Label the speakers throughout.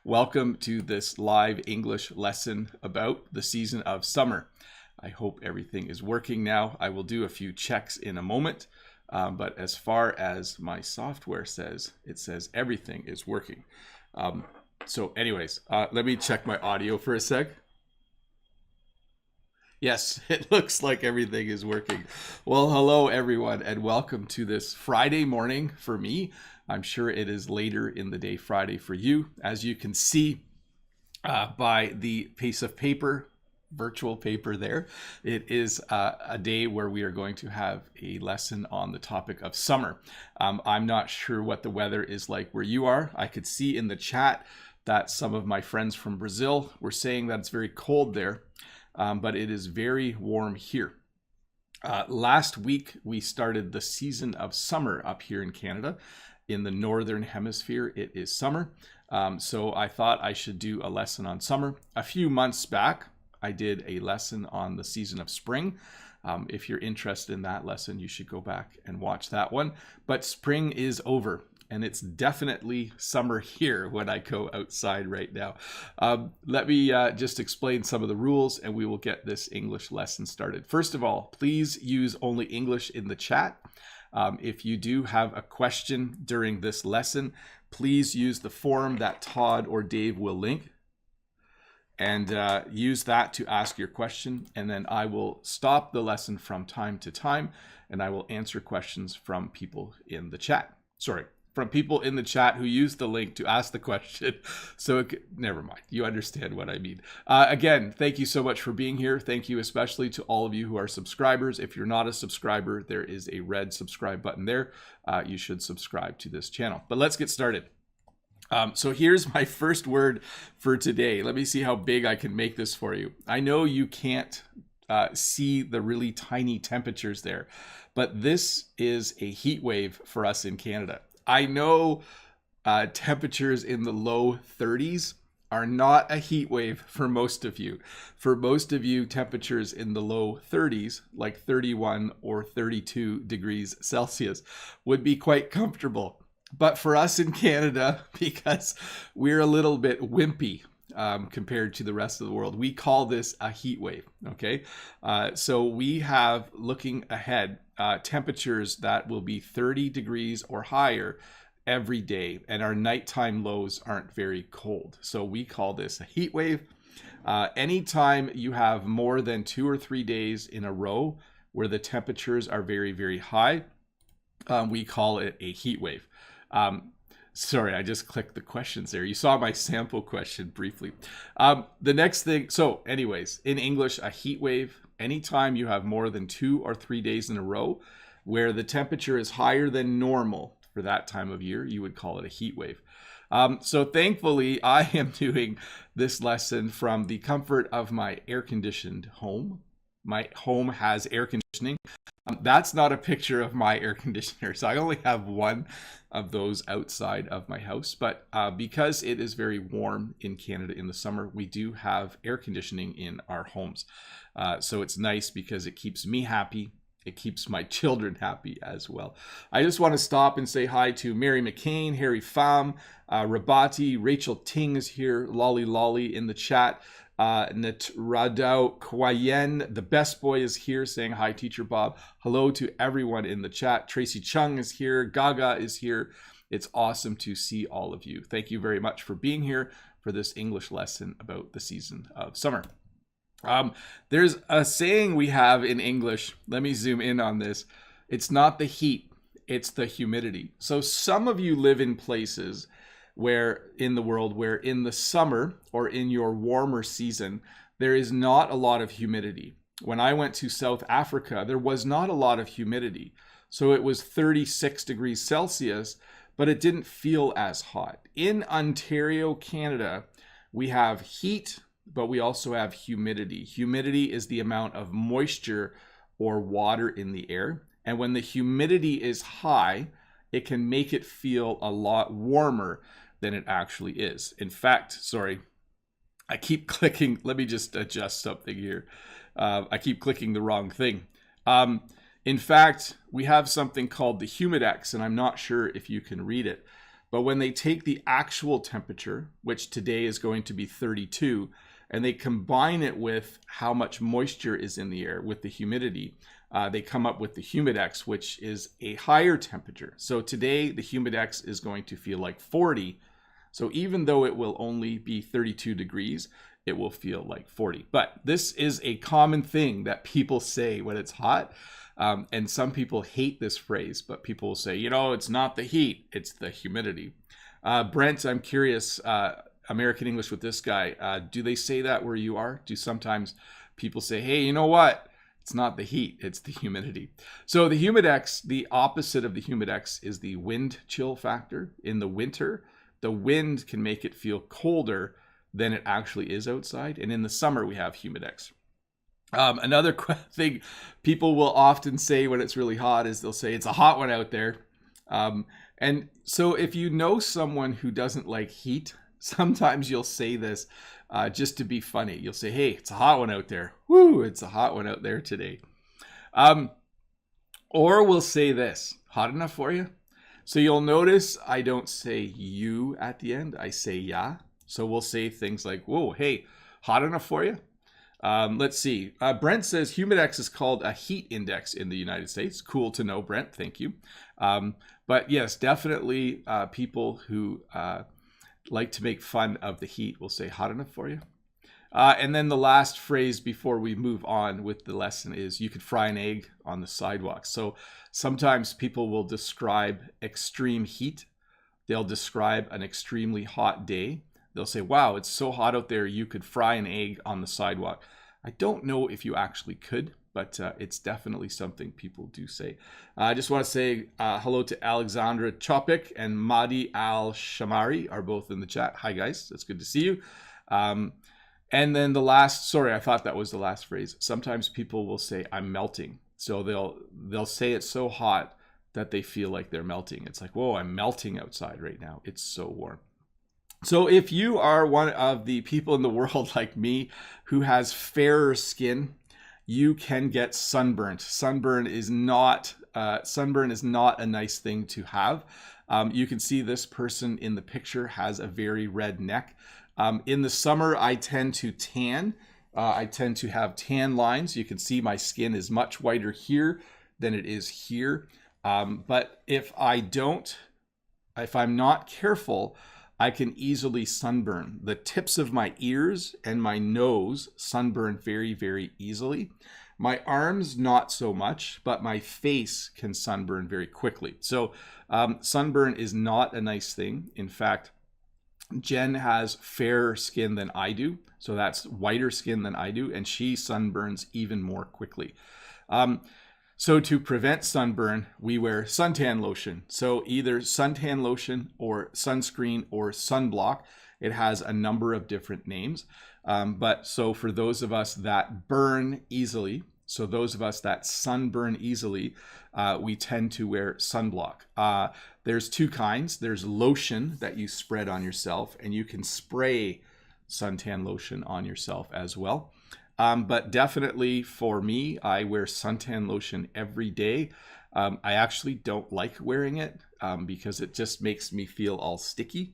Speaker 1: Welcome to this live English lesson about the season of summer. I hope everything is working now. I will do a few checks in a moment, but as far as my software says, it says everything is working. Let me check my audio for a sec. Yes, it looks like everything is working. Well, hello everyone, and welcome to this Friday morning for me. I'm sure it is later in the day Friday for you. As you can see by the piece of paper, virtual paper there, it is a day where we are going to have a lesson on the topic of summer. I'm not sure what the weather is like where you are. I could see in the chat that some of my friends from Brazil were saying that it's very cold there. But it is very warm here. Last week, we started the season of summer up here in Canada. In the Northern Hemisphere, it is summer. So I thought I should do a lesson on summer. A few months back, I did a lesson on the season of spring. If you're interested in that lesson, you should go back and watch that one. But spring is over. And it's definitely summer here when I go outside right now. Let me just explain some of the rules and we will get this English lesson started. First of all, please use only English in the chat. If you do have a question during this lesson, please use the form that Todd or Dave will link and use that to ask your question. And then I will stop the lesson from time to time and I will answer questions from people in the chat. From people in the chat who use the link to ask the question. So never mind, you understand what I mean. Again, thank you so much for being here. Thank you especially to all of you who are subscribers. If you're not a subscriber, there is a red subscribe button there. You should subscribe to this channel. But let's get started. So here's my first word for today. Let me see how big I can make this for you. I know you can't see the really tiny temperatures there, but this is a heat wave for us in Canada. I know temperatures in the low 30s are not a heat wave for most of you. For most of you, temperatures in the low 30s, like 31 or 32 degrees Celsius, would be quite comfortable. But for us in Canada, because we're a little bit wimpy compared to the rest of the world, we call this a heat wave, okay? So we have, looking ahead, temperatures that will be 30 degrees or higher every day, and our nighttime lows aren't very cold. So we call this a heat wave. Anytime you have more than 2 or 3 days in a row where the temperatures are very, very high, we call it a heat wave. Sorry, I just clicked the questions there. You saw my sample question briefly. The next thing, so anyways, in English, a heat wave, anytime you have more than 2 or 3 days in a row where the temperature is higher than normal for that time of year, you would call it a heat wave. So thankfully, I am doing this lesson from the comfort of my air-conditioned home. My home has air conditioning. That's not a picture of my air conditioner. So I only have one of those outside of my house. But because it is very warm in Canada in the summer, we do have air conditioning in our homes. So it's nice because it keeps me happy. It keeps my children happy as well. I just want to stop and say hi to Mary McCain, Harry Pham, Rabati, Rachel Ting is here, Lolly Lolly in the chat. Radau Kwayen, the best boy, is here saying hi, Teacher Bob. Hello to everyone in the chat. Tracy Chung is here. Gaga is here. It's awesome to see all of you. Thank you very much for being here for this English lesson about the season of summer. There's a saying we have in English. Let me zoom in on this. It's not the heat, it's the humidity. So some of you live in places where in the world where in the summer or in your warmer season, there is not a lot of humidity. When I went to South Africa, there was not a lot of humidity. So it was 36 degrees Celsius, but it didn't feel as hot. In Ontario, Canada, we have heat, but we also have humidity. Humidity is the amount of moisture or water in the air. And when the humidity is high, it can make it feel a lot warmer than it actually is. In fact, sorry, I keep clicking. Let me just adjust something here. I keep clicking the wrong thing. In fact, we have something called the humidex, and I'm not sure if you can read it, But when they take the actual temperature, which today is going to be 32, and they combine it with how much moisture is in the air with the humidity, they come up with the humidex, which is a higher temperature. So today the humidex is going to feel like 40. So even though it will only be 32 degrees, it will feel like 40. But this is a common thing that people say when it's hot. And some people hate this phrase, but people will say, you know, it's not the heat, it's the humidity. Brent, I'm curious, American English with this guy, do they say that where you are? Do sometimes people say, hey, you know what? It's not the heat, it's the humidity. So the humidex, the opposite of the humidex is the wind chill factor. In the winter, the wind can make it feel colder than it actually is outside. And in the summer, we have humidex. Another thing people will often say when it's really hot is they'll say, it's a hot one out there. And so if you know someone who doesn't like heat, sometimes you'll say this just to be funny. You'll say, hey, it's a hot one out there. Woo, it's a hot one out there today. Or we'll say this, hot enough for you? So you'll notice I don't say you at the end, I say yeah. So we'll say things like, whoa, hey, hot enough for you? Let's see. Brent says humidex is called a heat index in the United States. Cool to know, Brent. Thank you. But yes, definitely people who like to make fun of the heat will say hot enough for you. And then the last phrase before we move on with the lesson is you could fry an egg on the sidewalk. So sometimes people will describe extreme heat. They'll describe an extremely hot day. They'll say, wow, it's so hot out there, you could fry an egg on the sidewalk. I don't know if you actually could, but it's definitely something people do say. I just want to say hello to Alexandra Chopik and Mahdi Al-Shamari are both in the chat. Hi, guys. It's good to see you. And then the last, sorry, I thought that was the last phrase. Sometimes people will say, I'm melting. So they'll say it's so hot that they feel like they're melting. It's like, whoa, I'm melting outside right now. It's so warm. So if you are one of the people in the world like me who has fairer skin, you can get sunburnt. Sunburn is not a nice thing to have. You can see this person in the picture has a very red neck. In the summer, I tend to tan. I tend to have tan lines. You can see my skin is much whiter here than it is here. But if I'm not careful, I can easily sunburn. The tips of my ears and my nose sunburn very, very easily. My arms, not so much, but my face can sunburn very quickly. So sunburn is not a nice thing. In fact, Jen has fairer skin than I do. So that's whiter skin than I do. And she sunburns even more quickly. So to prevent sunburn, we wear suntan lotion. So either suntan lotion or sunscreen or sunblock. It has a number of different names. But so for those of us that burn easily, so those of us that sunburn easily, we tend to wear sunblock. There's two kinds. There's lotion that you spread on yourself, and you can spray suntan lotion on yourself as well. But definitely for me, I wear suntan lotion every day. I actually don't like wearing it because it just makes me feel all sticky.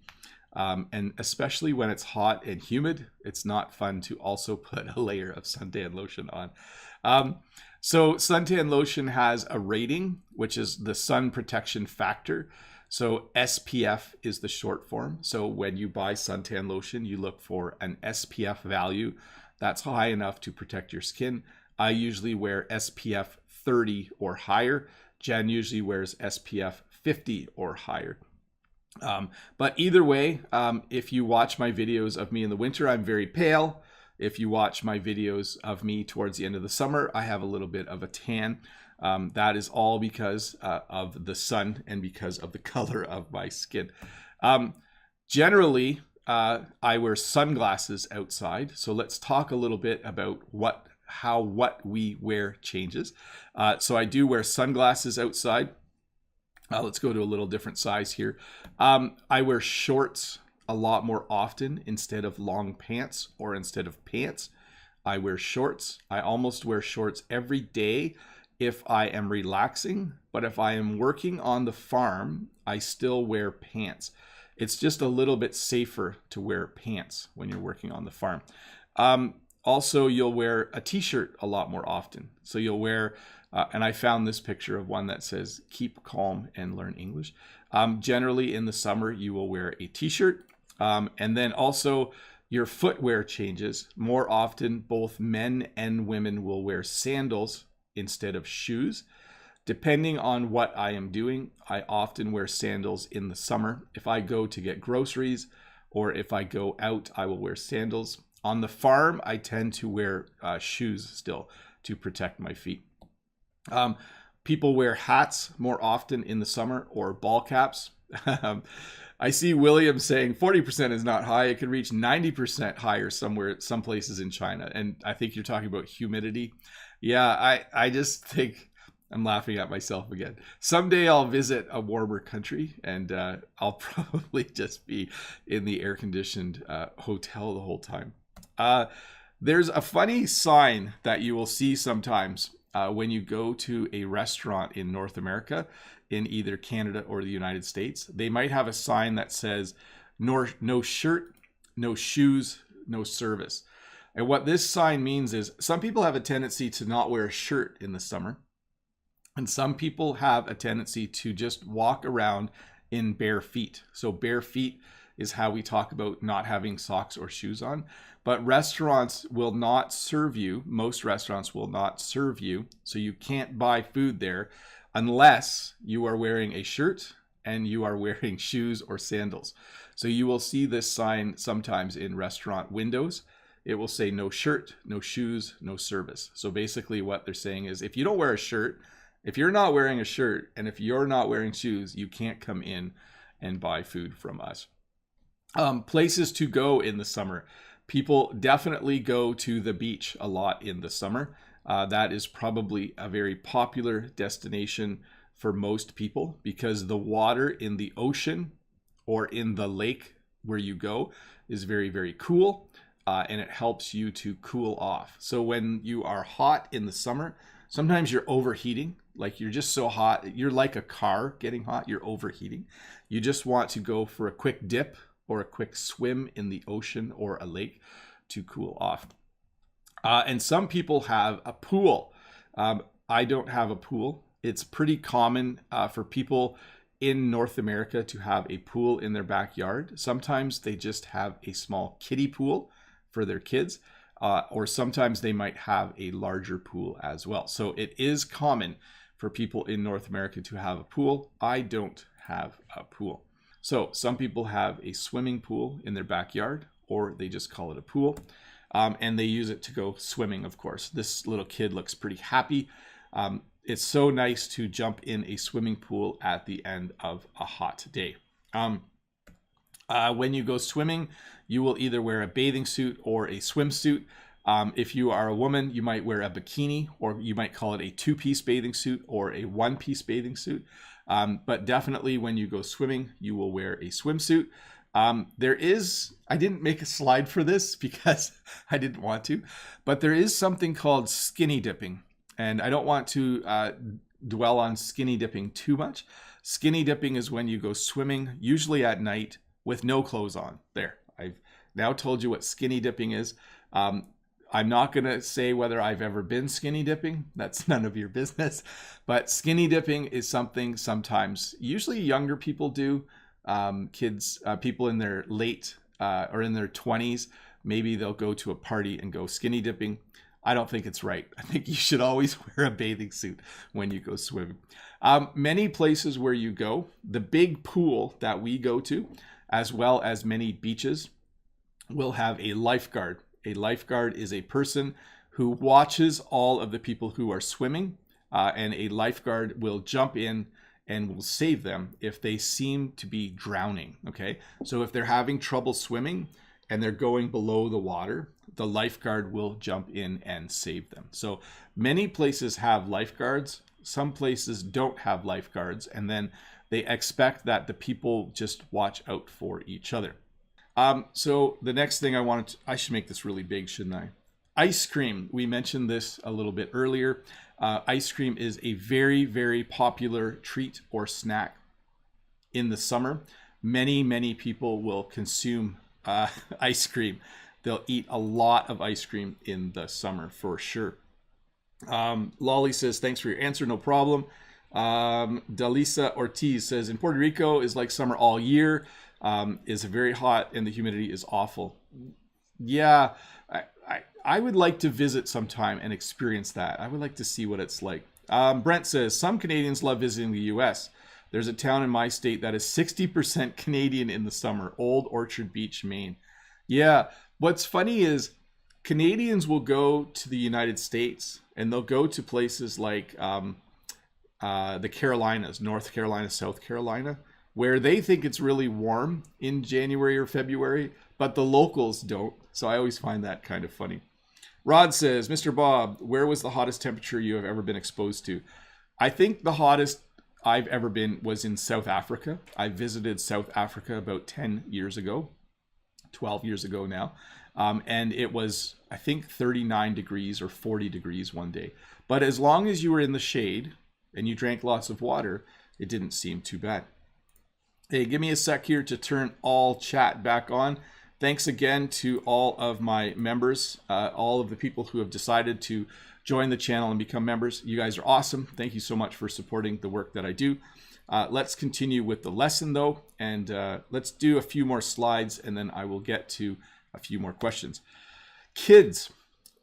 Speaker 1: And especially when it's hot and humid, it's not fun to also put a layer of suntan lotion on. So suntan lotion has a rating, which is the sun protection factor. So SPF is the short form. So when you buy suntan lotion, you look for an SPF value that's high enough to protect your skin. I usually wear SPF 30 or higher. Jen usually wears SPF 50 or higher. But either way, if you watch my videos of me in the winter, I'm very pale. If you watch my videos of me towards the end of the summer, I have a little bit of a tan. That is all because of the sun and because of the color of my skin. Generally, I wear sunglasses outside. So let's talk a little bit about what we wear changes. So I do wear sunglasses outside. Let's go to a little different size here. I wear shorts a lot more often instead of long pants or instead of pants. I wear shorts. I almost wear shorts every day if I am relaxing, but if I am working on the farm, I still wear pants. It's just a little bit safer to wear pants when you're working on the farm. Also, you'll wear a t-shirt a lot more often. So you'll wear, and I found this picture of one that says, keep calm and learn English. Generally in the summer, you will wear a t-shirt. And then also your footwear changes. More often, both men and women will wear sandals instead of shoes. Depending on what I am doing, I often wear sandals in the summer. If I go to get groceries or if I go out, I will wear sandals. On the farm, I tend to wear shoes still to protect my feet. People wear hats more often in the summer or ball caps. I see William saying 40% is not high. It could reach 90% higher somewhere, some places in China. And I think you're talking about humidity. Yeah, I just think I'm laughing at myself again. Someday I'll visit a warmer country and I'll probably just be in the air-conditioned hotel the whole time. There's a funny sign that you will see sometimes when you go to a restaurant in North America, in either Canada or the United States. They might have a sign that says, no shirt, no shoes, no service. And what this sign means is some people have a tendency to not wear a shirt in the summer. And some people have a tendency to just walk around in bare feet. So bare feet is how we talk about not having socks or shoes on. But restaurants will not serve you. Most restaurants will not serve you. So you can't buy food there unless you are wearing a shirt and you are wearing shoes or sandals. So you will see this sign sometimes in restaurant windows. It will say no shirt, no shoes, no service. So basically what they're saying is if you don't wear a shirt, if you're not wearing a shirt and if you're not wearing shoes, you can't come in and buy food from us. Places to go in the summer. People definitely go to the beach a lot in the summer. That is probably a very popular destination for most people because the water in the ocean or in the lake where you go is very, very cool. And it helps you to cool off. So when you are hot in the summer, sometimes you're overheating. Like you're just so hot. You're like a car getting hot. You're overheating. You just want to go for a quick dip or a quick swim in the ocean or a lake to cool off. And some people have a pool. I don't have a pool. It's pretty common for people in North America to have a pool in their backyard. Sometimes they just have a small kiddie pool for their kids, or sometimes they might have a larger pool as well. So it is common for people in North America to have a pool. I don't have a pool. So some people have a swimming pool in their backyard, or they just call it a pool. And they use it to go swimming, of course. This little kid looks pretty happy. It's so nice to jump in a swimming pool at the end of a hot day. When you go swimming, you will either wear a bathing suit or a swimsuit. If you are a woman, you might wear a bikini, or you might call it a two-piece bathing suit or a one-piece bathing suit. But definitely when you go swimming, you will wear a swimsuit. I didn't make a slide for this because I didn't want to, but there is something called skinny dipping. And I don't want to dwell on skinny dipping too much. Skinny dipping is when you go swimming, usually at night, with no clothes on. There, I've now told you what skinny dipping is. I'm not going to say whether I've ever been skinny dipping. That's none of your business. But skinny dipping is something sometimes, usually younger people do. Kids, people in their late or in their 20s, maybe they'll go to a party and go skinny dipping. I don't think it's right. I think you should always wear a bathing suit when you go swimming. Many places where you go, the big pool that we go to, as well as many beaches, will have a lifeguard. A lifeguard is a person who watches all of the people who are swimming, and a lifeguard will jump in and will save them if they seem to be drowning, okay? So if they're having trouble swimming and they're going below the water, the lifeguard will jump in and save them. So many places have lifeguards. Some places don't have lifeguards, and then they expect that the people just watch out for each other. So the next thing I should make this really big, shouldn't I? Ice cream. We mentioned this a little bit earlier. Ice cream is a very, very popular treat or snack in the summer. Many people will consume ice cream. They'll eat a lot of ice cream in the summer for sure. Lolly says, thanks for your answer, no problem. Dalisa Ortiz says, in Puerto Rico is like summer all year, is very hot and the humidity is awful. Yeah, I would like to visit sometime and experience that. I would like to see what it's like. Brent says, some Canadians love visiting the US. There's a town in my state that is 60% Canadian in the summer, Old Orchard Beach, Maine. Yeah, what's funny is Canadians will go to the United States and they'll go to places like the Carolinas, North Carolina, South Carolina, where they think it's really warm in January or February, but the locals don't. So I always find that kind of funny. Rod says, Mr. Bob, where was the hottest temperature you have ever been exposed to? I think the hottest I've ever been was in South Africa. I visited South Africa about 10 years ago, 12 years ago now. And it was, I think, 39 degrees or 40 degrees one day. But as long as you were in the shade and you drank lots of water, it didn't seem too bad. Hey, give me a sec here to turn all chat back on. Thanks again to all of my members, all of the people who have decided to join the channel and become members. You guys are awesome. Thank you so much for supporting the work that I do. Let's continue with the lesson though, and let's do a few more slides and then I will get to a few more questions. Kids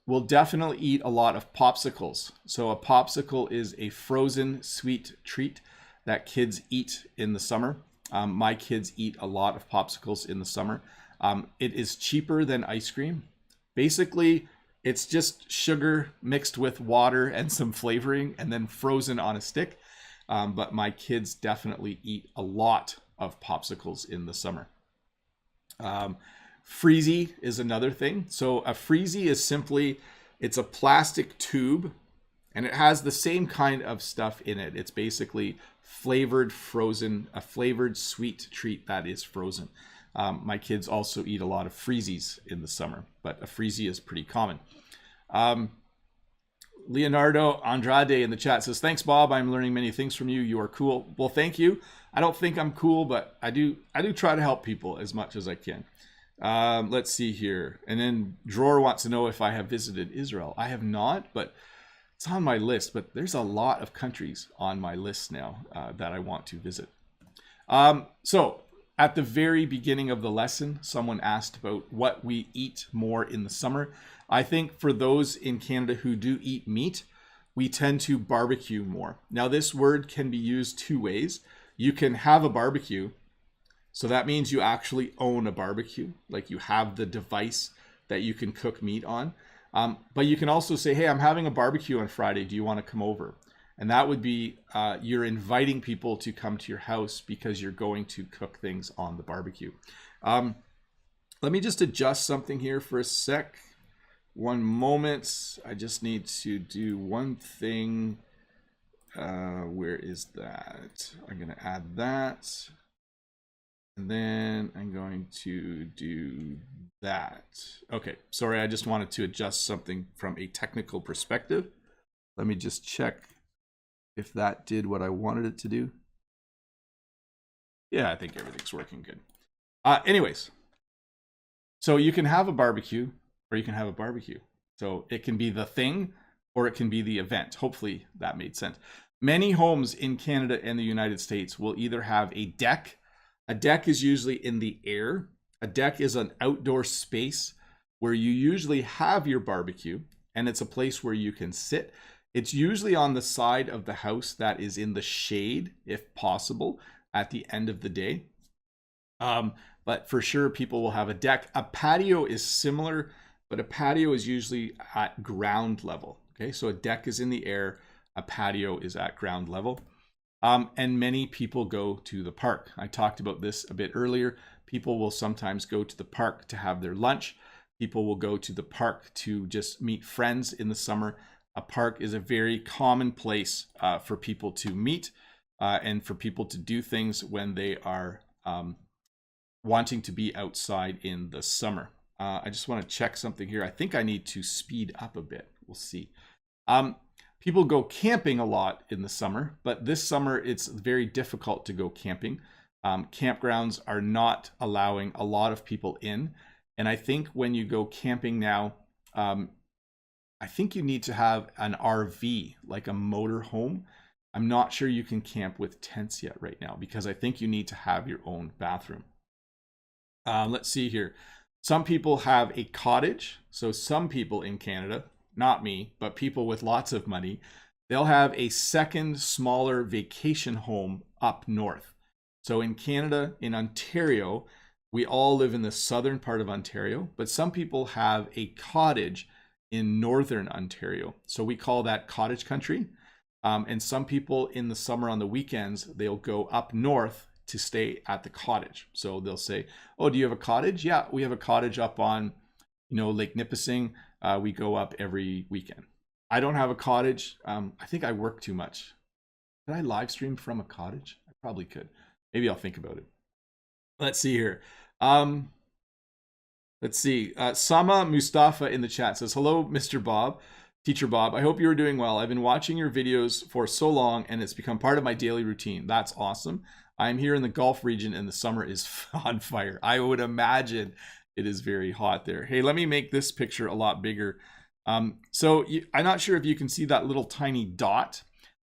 Speaker 1: will definitely eat a lot of popsicles. So a popsicle is a frozen sweet treat that kids eat in the summer. My kids eat a lot of popsicles in the summer. It is cheaper than ice cream. Basically, it's just sugar mixed with water and some flavoring and then frozen on a stick. But my kids definitely eat a lot of popsicles in the summer. Freezie is another thing. So a freezie is simply, it's a plastic tube and it has the same kind of stuff in it. It's basically flavored frozen, a flavored sweet treat that is frozen. My kids also eat a lot of freezies in the summer, but a freezie is pretty common. Leonardo Andrade in the chat says, thanks, Bob. I'm learning many things from you. You are cool. Well, thank you. I don't think I'm cool, but I do try to help people as much as I can. Let's see here. And then Drawer wants to know if I have visited Israel. I have not, but it's on my list. But there's a lot of countries on my list now that I want to visit. So at the very beginning of the lesson, someone asked about what we eat more in the summer. I think for those in Canada who do eat meat, we tend to barbecue more. Now, this word can be used two ways. You can have a barbecue. So that means you actually own a barbecue, like you have the device that you can cook meat on. But you can also say, hey, I'm having a barbecue on Friday. Do you want to come over? And that would be you're inviting people to come to your house because you're going to cook things on the barbecue. Let me just adjust something here for a sec. One moment. I just need to do one thing. Where is that? I'm going to add that. And then I'm going to do that. Okay, sorry, I just wanted to adjust something from a technical perspective. Let me just check if that did what I wanted it to do. Yeah, I think everything's working good. Anyways, so you can have a barbecue or you can have a barbecue. So it can be the thing or it can be the event. Hopefully that made sense. Many homes in Canada and the United States will either have a deck. A deck is usually in the air. A deck is an outdoor space where you usually have your barbecue, and it's a place where you can sit. It's usually on the side of the house that is in the shade, if possible, at the end of the day. But for sure, people will have a deck. A patio is similar, but a patio is usually at ground level. Okay, so a deck is in the air, a patio is at ground level. And many people go to the park. I talked about this a bit earlier. People will sometimes go to the park to have their lunch. People will go to the park to just meet friends in the summer. A park is a very common place for people to meet and for people to do things when they are wanting to be outside in the summer. I just want to check something here. I think I need to speed up a bit. We'll see. People go camping a lot in the summer, but this summer it's very difficult to go camping. Campgrounds are not allowing a lot of people in. And I think when you go camping now, I think you need to have an RV, like a motor home. I'm not sure you can camp with tents yet right now because I think you need to have your own bathroom. Let's see here. Some people have a cottage. So some people in Canada, not me, but people with lots of money, they'll have a second smaller vacation home up north. So in Canada, in Ontario, we all live in the southern part of Ontario, but some people have a cottage in northern Ontario. So we call that cottage country. And some people in the summer on the weekends, they'll go up north to stay at the cottage. So they'll say, oh, do you have a cottage? Yeah, we have a cottage up on, Lake Nipissing. We go up every weekend. I don't have a cottage. I think I work too much. Could I live stream from a cottage? I probably could. Maybe I'll think about it. Let's see here. Let's see. Sama Mustafa in the chat says, hello, Mr. Bob, Teacher Bob. I hope you are doing well. I've been watching your videos for so long and it's become part of my daily routine. That's awesome. I'm here in the Gulf region and the summer is on fire. I would imagine it is very hot there. Hey, let me make this picture a lot bigger. I'm not sure if you can see that little tiny dot,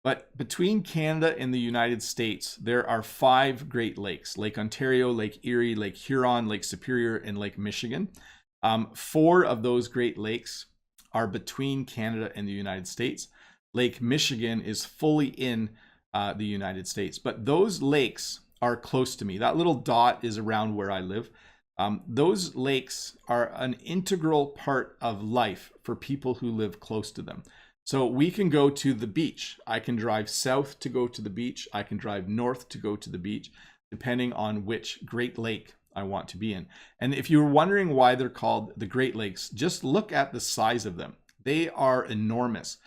Speaker 1: but between Canada and the United States, there are 5 Great Lakes: Lake Ontario, Lake Erie, Lake Huron, Lake Superior, and Lake Michigan. 4 of those Great Lakes are between Canada and the United States. Lake Michigan is fully in the United States, but those lakes are close to me. That little dot is around where I live. Those lakes are an integral part of life for people who live close to them. So we can go to the beach. I can drive south to go to the beach. I can drive north to go to the beach, depending on which Great Lake I want to be in. And if you're wondering why they're called the Great Lakes, just look at the size of them. They are enormous.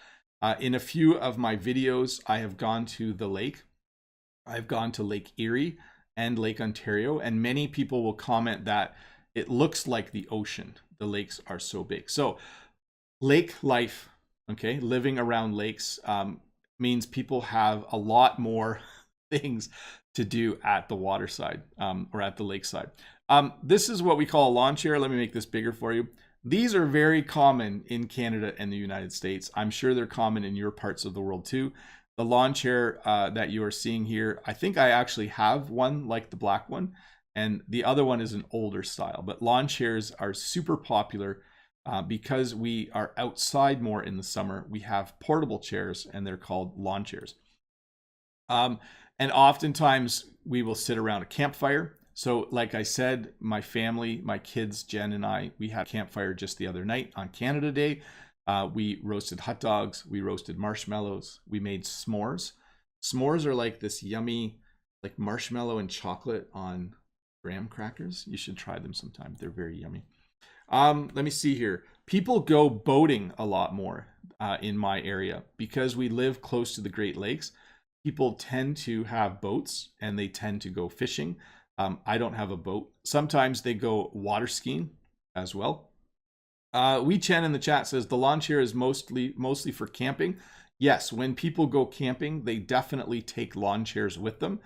Speaker 1: In a few of my videos, I have gone to the lake. I've gone to Lake Erie and Lake Ontario, and many people will comment that it looks like the ocean. The lakes are so big. So lake life, okay, living around lakes means people have a lot more things to do at the waterside or at the lakeside. This is what we call a lawn chair. Let me make this bigger for you. These are very common in Canada and the United States. I'm sure they're common in your parts of the world too. The lawn chair that you are seeing here, I think I actually have one like the black one, and the other one is an older style. But lawn chairs are super popular because we are outside more in the summer. We have portable chairs and they're called lawn chairs. And oftentimes we will sit around a campfire. So like I said, my family, my kids, Jen and I, we had a campfire just the other night on Canada Day. We roasted hot dogs, we roasted marshmallows, we made s'mores. S'mores are like this yummy, like marshmallow and chocolate on graham crackers. You should try them sometime. They're very yummy. Let me see here. People go boating a lot more in my area because we live close to the Great Lakes. People tend to have boats and they tend to go fishing. I don't have a boat. Sometimes they go water skiing as well. Wee Chen in the chat says the lawn chair is mostly for camping. Yes, when people go camping, they definitely take lawn chairs with them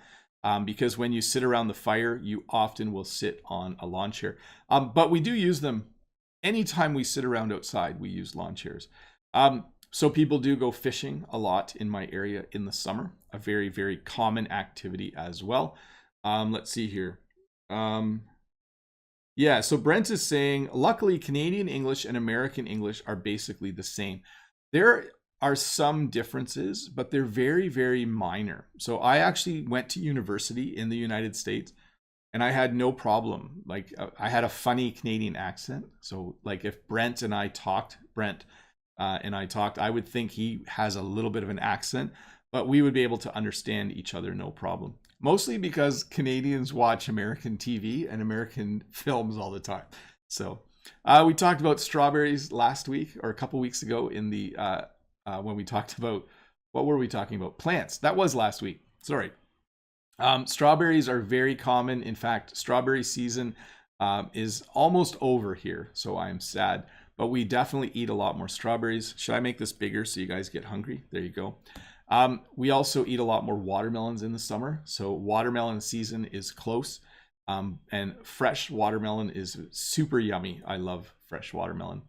Speaker 1: because when you sit around the fire, you often will sit on a lawn chair. But we do use them anytime we sit around outside. We use lawn chairs. So people do go fishing a lot in my area in the summer, a very, very common activity as well. Let's see here. Yeah, so Brent is saying, luckily, Canadian English and American English are basically the same. There are some differences, but they're very, very minor. So I actually went to university in the United States and I had no problem. Like I had a funny Canadian accent. So like if Brent and I talked, I would think he has a little bit of an accent, but we would be able to understand each other no problem. Mostly because Canadians watch American TV and American films all the time. So we talked about strawberries last week or a couple weeks ago in the when we talked about, what were we talking about? Plants. That was last week. Sorry. Strawberries are very common. In fact, strawberry season is almost over here, so I'm sad. But we definitely eat a lot more strawberries. Should I make this bigger so you guys get hungry? There you go. We also eat a lot more watermelons in the summer. So watermelon season is close. And fresh watermelon is super yummy. I love fresh watermelon.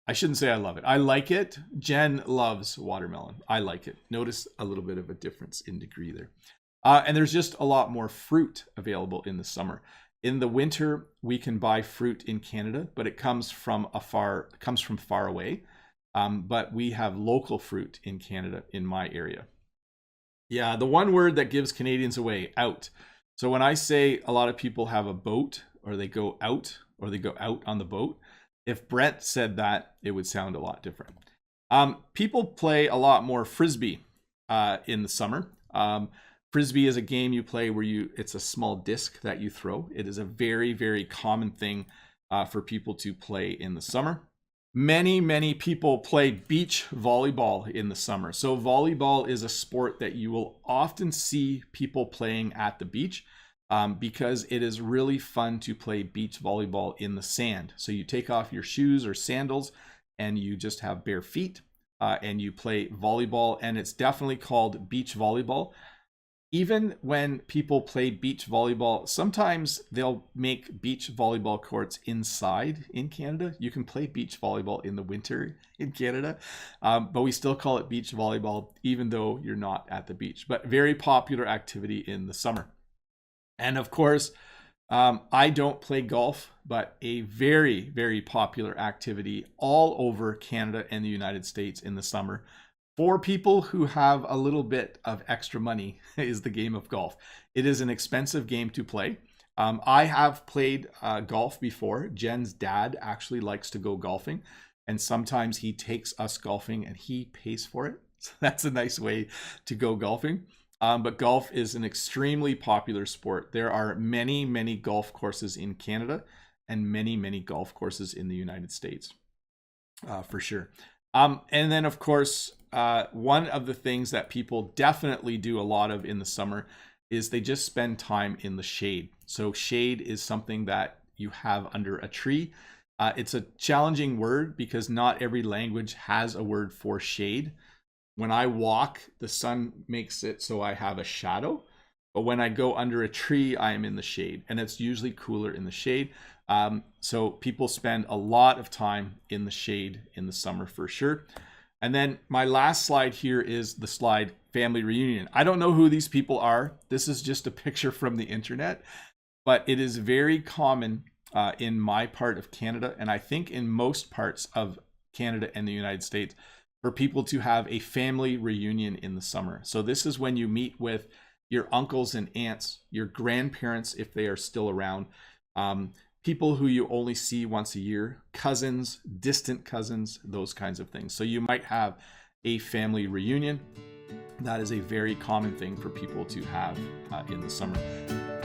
Speaker 1: I shouldn't say I love it. I like it. Jen loves watermelon. I like it. Notice a little bit of a difference in degree there. And there's just a lot more fruit available in the summer. In the winter, we can buy fruit in Canada, but it comes from far away. But we have local fruit in Canada in my area. Yeah, the one word that gives Canadians away, out. So when I say a lot of people have a boat, or they go out on the boat, if Brent said that, it would sound a lot different. People play a lot more frisbee in the summer. Frisbee is a game you play where it's a small disc that you throw. It is a very, very common thing for people to play in the summer. Many people play beach volleyball in the summer. So volleyball is a sport that you will often see people playing at the beach because it is really fun to play beach volleyball in the sand. So you take off your shoes or sandals and you just have bare feet and you play volleyball, and it's definitely called beach volleyball. Even when people play beach volleyball, sometimes they'll make beach volleyball courts inside in Canada. You can play beach volleyball in the winter in Canada, but we still call it beach volleyball, even though you're not at the beach. But very popular activity in the summer. And of course, I don't play golf, but a very, very popular activity all over Canada and the United States in the summer for people who have a little bit of extra money is the game of golf. It is an expensive game to play. I have played golf before. Jen's dad actually likes to go golfing, and sometimes he takes us golfing and he pays for it. So that's a nice way to go golfing. But golf is an extremely popular sport. There are many golf courses in Canada and many golf courses in the United States, for sure. And then, of course, one of the things that people definitely do a lot of in the summer is they just spend time in the shade. So shade is something that you have under a tree. It's a challenging word because not every language has a word for shade. When I walk, the sun makes it so I have a shadow. But when I go under a tree, I am in the shade, and it's usually cooler in the shade. So people spend a lot of time in the shade in the summer for sure. And then my last slide here is the slide family reunion. I don't know who these people are. This is just a picture from the internet, but it is very common in my part of Canada, and I think in most parts of Canada and the United States, for people to have a family reunion in the summer. So this is when you meet with your uncles and aunts, your grandparents if they are still around, people who you only see once a year, cousins, distant cousins, those kinds of things. So you might have a family reunion. That is a very common thing for people to have in the summer.